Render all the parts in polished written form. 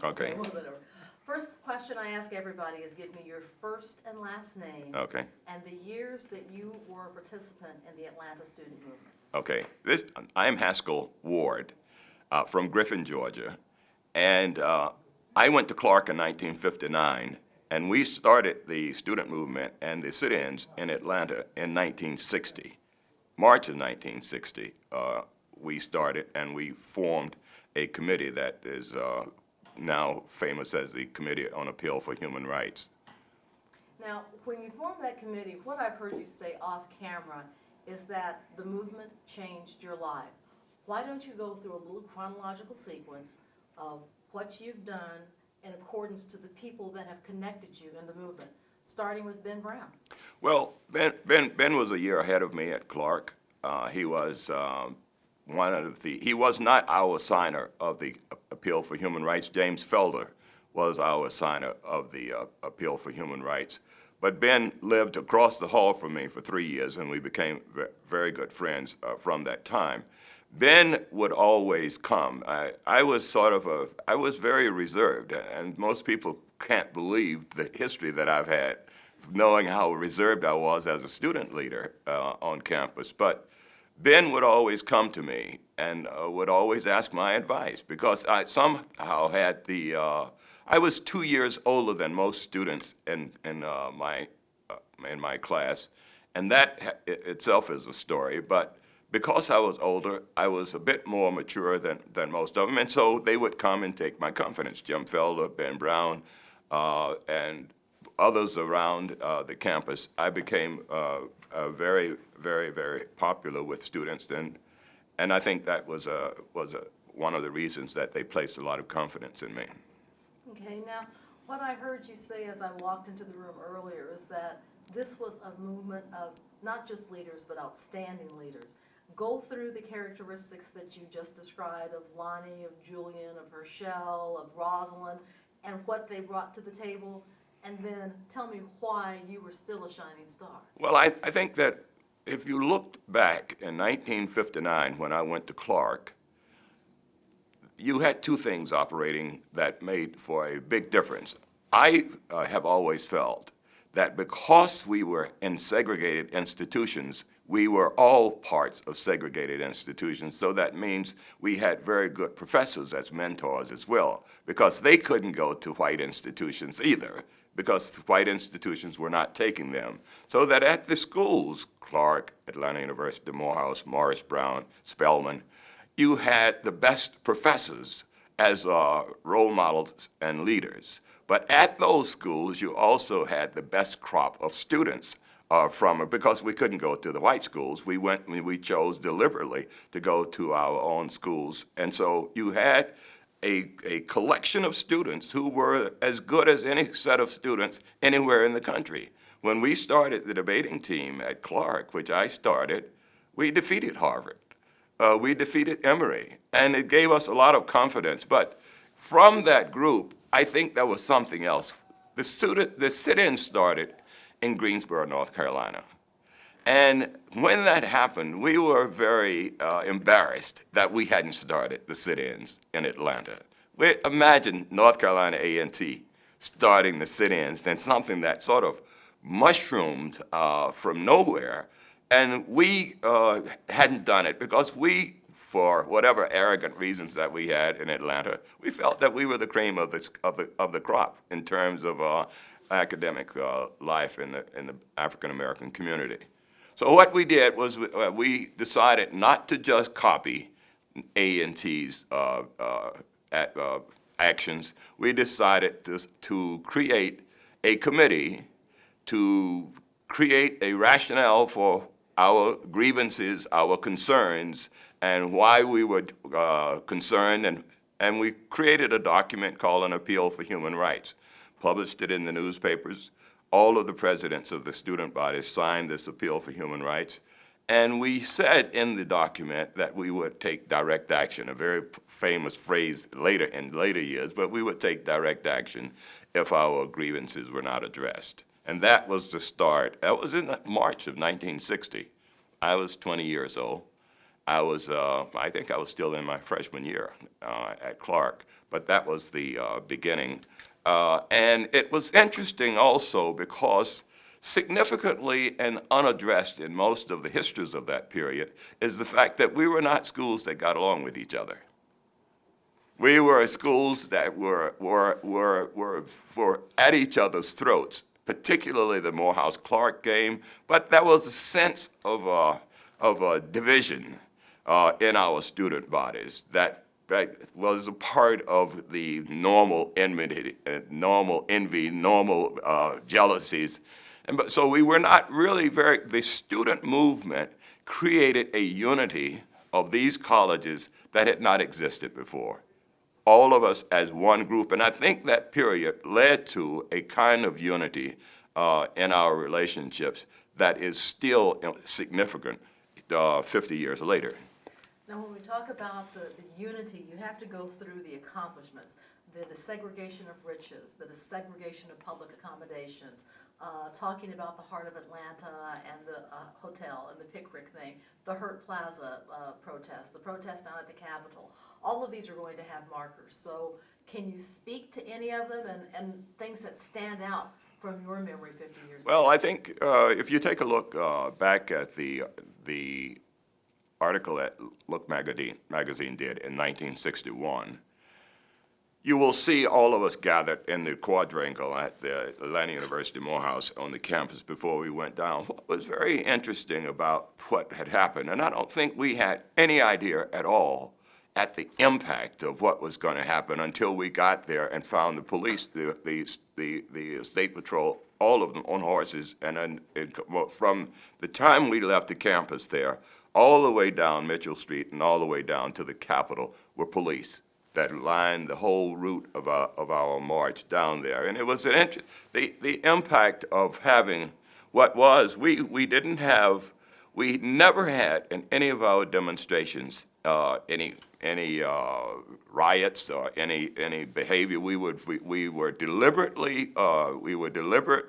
Okay. A little bit over. First question I ask everybody is give me your first and last name Okay. and the years that you were a participant in the Atlanta student movement. Okay. I'm Haskell Ward from Griffin, Georgia, and I went to Clark in 1959, and we started the student movement and the sit-ins in Atlanta in 1960. March of 1960, we started and we formed a committee that is now famous as the Committee on Appeal for Human Rights. Now, when you formed that committee, what I've heard you say off camera is that the movement changed your life. Why don't you go through a little chronological sequence of what you've done in accordance to the people that have connected you in the movement, starting with Ben Brown? Well, Ben was a year ahead of me at Clark. He was he was not our signer of the Appeal for Human Rights. James Felder was our signer of the Appeal for Human Rights. But Ben lived across the hall from me for 3 years, and we became very good friends from that time. Ben would always come. I was very reserved, and most people can't believe the history that I've had, knowing how reserved I was as a student leader on campus. But Ben would always come to me and would always ask my advice because I somehow had I was 2 years older than most students in my class, and that itself is a story. But because I was older, I was a bit more mature than most of them, and so they would come and take my confidence. Jim Felder, Ben Brown, and others around the campus. I became very, very, very popular with students, and I think that was one of the reasons that they placed a lot of confidence in me. Okay, now, what I heard you say as I walked into the room earlier is that this was a movement of not just leaders, but outstanding leaders. Go through the characteristics that you just described of Lonnie, of Julian, of Herschel, of Rosalind, and what they brought to the table, and then tell me why you were still a shining star. Well, I think that if you looked back in 1959 when I went to Clark, you had two things operating that made for a big difference. I have always felt that because we were in segregated institutions, we were all parts of segregated institutions, so that means we had very good professors as mentors as well, because they couldn't go to white institutions either, because white institutions were not taking them. So that at the schools, Clark, Atlanta University, Morehouse, Morris Brown, Spelman, you had the best professors as role models and leaders. But at those schools, you also had the best crop of students because we couldn't go to the white schools. We chose deliberately to go to our own schools. And so you had a collection of students who were as good as any set of students anywhere in the country. When we started the debating team at Clark, which I started, we defeated Harvard. We defeated Emory, and it gave us a lot of confidence. But from that group, I think there was something else. The sit-in started in Greensboro, North Carolina. And when that happened, we were very embarrassed that we hadn't started the sit-ins in Atlanta. Imagine North Carolina A&T starting the sit-ins, and something that sort of mushroomed from nowhere. And we hadn't done it because for whatever arrogant reasons that we had in Atlanta, we felt that we were the cream of the crop in terms of academic life in the African American community. So what we did was we decided not to just copy A&T's actions. We decided to create a committee to create a rationale for our grievances, our concerns, and why we were concerned, and we created a document called an Appeal for Human Rights, published it in the newspapers. All of the presidents of the student bodies signed this Appeal for Human Rights, and we said in the document that we would take direct action, a very famous phrase in later years, but we would take direct action if our grievances were not addressed. And that was the start. That was in March of 1960. I was 20 years old. I think I was still in my freshman year at Clark. but that was the beginning. And it was interesting also because significantly and unaddressed in most of the histories of that period is the fact that we were not schools that got along with each other. We were schools that were for at each other's throats, particularly the Morehouse-Clark game, but there was a sense of a division in our student bodies that was a part of the normal enmity, normal envy, normal jealousies. So we were not really the student movement created a unity of these colleges that had not existed before. All of us as one group, and I think that period led to a kind of unity in our relationships that is still significant 50 years later. Now, when we talk about the unity, you have to go through the accomplishments, the desegregation of riches, the desegregation of public accommodations, talking about the heart of Atlanta and the hotel and the Pickwick thing, the Hurt Plaza protest, the protest down at the Capitol. All of these are going to have markers. So can you speak to any of them and things that stand out from your memory 50 years ago? Well, I think if you take a look back at the article that Look magazine did in 1961, you will see all of us gathered in the quadrangle at the Atlanta University Morehouse on the campus before we went down. What was very interesting about what had happened, and I don't think we had any idea at all at the impact of what was going to happen until we got there and found the police, the state patrol, all of them on horses, and from the time we left the campus there, all the way down Mitchell Street and all the way down to the Capitol were police that lined the whole route of our march down there. And it was the impact of having what was, we never had in any of our demonstrations any riots or any behavior. We were deliberate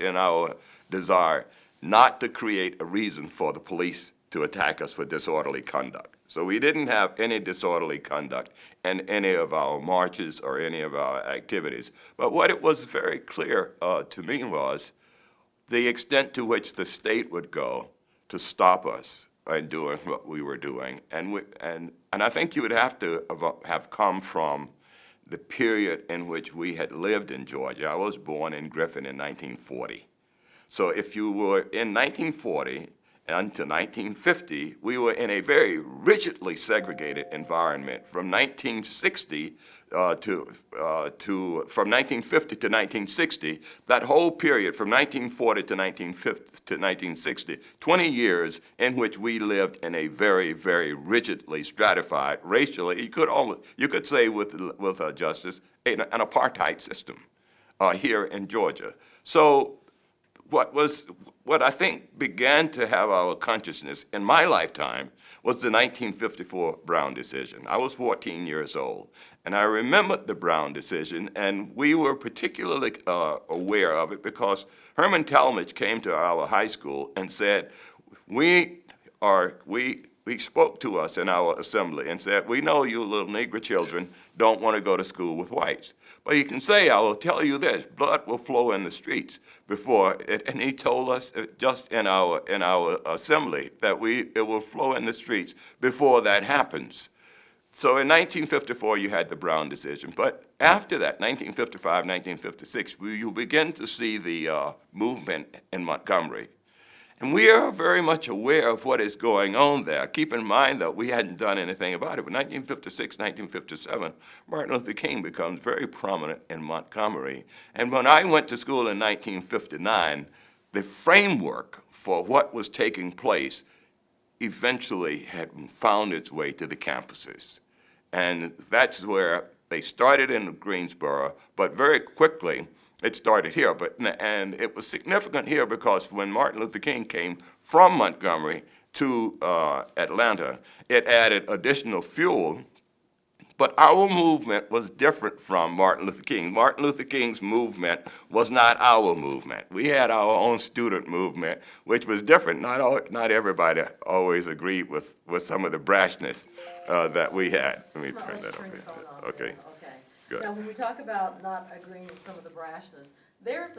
in our desire not to create a reason for the police to attack us for disorderly conduct. So we didn't have any disorderly conduct in any of our marches or any of our activities. But what it was very clear to me was the extent to which the state would go to stop us in doing what we were doing. And I think you would have to have come from the period in which we had lived in Georgia. I was born in Griffin in 1940. So if you were in 1940, until 1950, we were in a very rigidly segregated environment. From 1950 to 1960, that whole period from 1940 to 1960, 20 years in which we lived in a very, very rigidly stratified, racially, you could say with justice, an apartheid system here in Georgia. So what I think began to have our consciousness in my lifetime was the 1954 Brown decision. I was 14 years old, and I remembered the Brown decision, and we were particularly aware of it because Herman Talmadge came to our high school and said, we spoke to us in our assembly and said, we know you little Negro children don't want to go to school with whites. But you can say, I will tell you this, blood will flow in the streets before it. And he told us just in our assembly that it will flow in the streets before that happens. So in 1954, you had the Brown decision. But after that, 1955, 1956, you begin to see the movement in Montgomery. And we are very much aware of what is going on there. Keep in mind that we hadn't done anything about it. But 1956, 1957, Martin Luther King becomes very prominent in Montgomery. And when I went to school in 1959, the framework for what was taking place eventually had found its way to the campuses. And that's where they started in Greensboro, but very quickly, it started here, and it was significant here because when Martin Luther King came from Montgomery to Atlanta, it added additional fuel. But our movement was different from Martin Luther King. Martin Luther King's movement was not our movement. We had our own student movement, which was different. Not everybody always agreed with some of the brashness that we had. Let me turn that up here. Okay. Okay. Good. Now, when we talk about not agreeing with some of the brashness, there's a